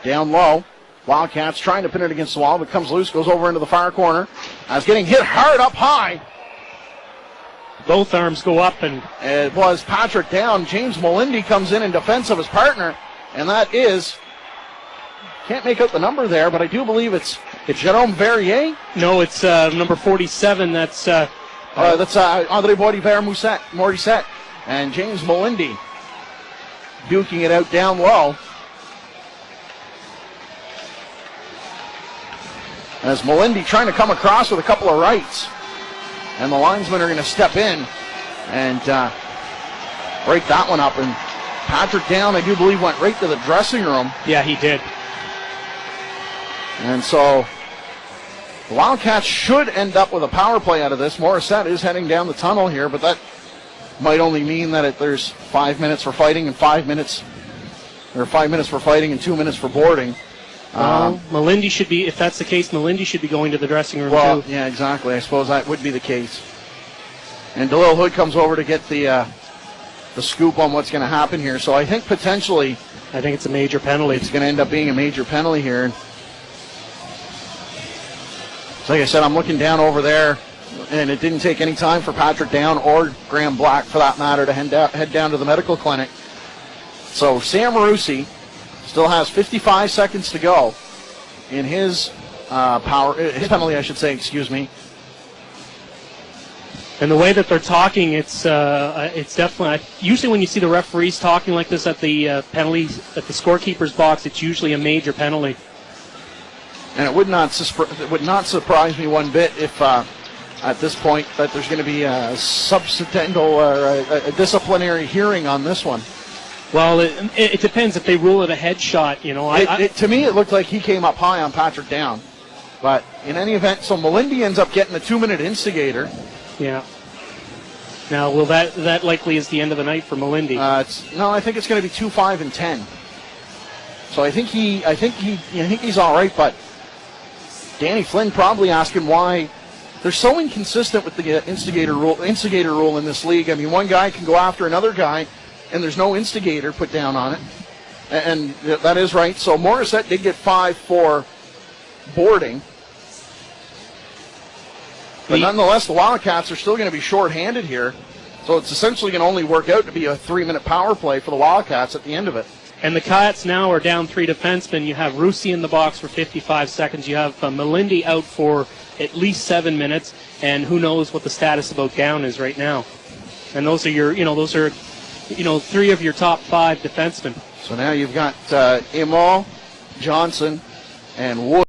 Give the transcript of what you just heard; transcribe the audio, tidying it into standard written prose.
Down low. Wildcats trying to pin it against the wall, but comes loose, goes over into the far corner. It's getting hit hard up high. Both arms go up, and it was Patrick down. James Melindy comes in defense of his partner, and that is, can't make out the number there, but I do believe it's Jerome Verrier. No, it's number 47. That's Andre Bouvet-Morrissette. And James Melindy duking it out down low. As Melindy trying to come across with a couple of rights. And the linesmen are going to step in and break that one up. And Patrick down, I do believe, went right to the dressing room. Yeah, he did. And so the Wildcats should end up with a power play out of this. Morissette is heading down the tunnel here, but that might only mean that there's 5 minutes for fighting and 5 minutes, or 5 minutes for fighting and 2 minutes for boarding. Melindy should be, if that's the case, Melindy should be going to the dressing room too. Yeah, exactly. I suppose that would be the case. And DeLille Hood comes over to get the scoop on what's going to happen here. So I think potentially, I think it's a major penalty. It's going to end up being a major penalty here. So like I said, I'm looking down over there, and it didn't take any time for Patrick Down or Graham Black, for that matter, to head down to the medical clinic. So Sam Marusi still has 55 seconds to go in his penalty, I should say, excuse me. And the way that they're talking, it's definitely, usually when you see the referees talking like this at the penalties, at the scorekeeper's box, it's usually a major penalty. And it would not surprise me one bit if at this point that there's going to be a substantial or a disciplinary hearing on this one. Well, it depends if they rule it a headshot, you know. To me, it looked like he came up high on Patrick Down. But in any event, so Melindy ends up getting the 2-minute instigator. Yeah. Now, will that likely is the end of the night for Melindy? No, I think it's going to be 2, 5, and 10. So I think he's all right. But Danny Flynn probably asking why they're so inconsistent with the instigator rule in this league. I mean, one guy can go after another guy, and there's no instigator put down on it. And that is right. So Morissette did get 5 for boarding. But nonetheless, the Wildcats are still going to be short-handed here. So it's essentially going to only work out to be a 3-minute power play for the Wildcats at the end of it. And the Cats now are down 3 defensemen. You have Rusi in the box for 55 seconds. You have Melindy out for at least 7 minutes. And who knows what the status about Down is right now. And those are 3 of your top 5 defensemen. So now you've got Imal, Johnson, and Wood.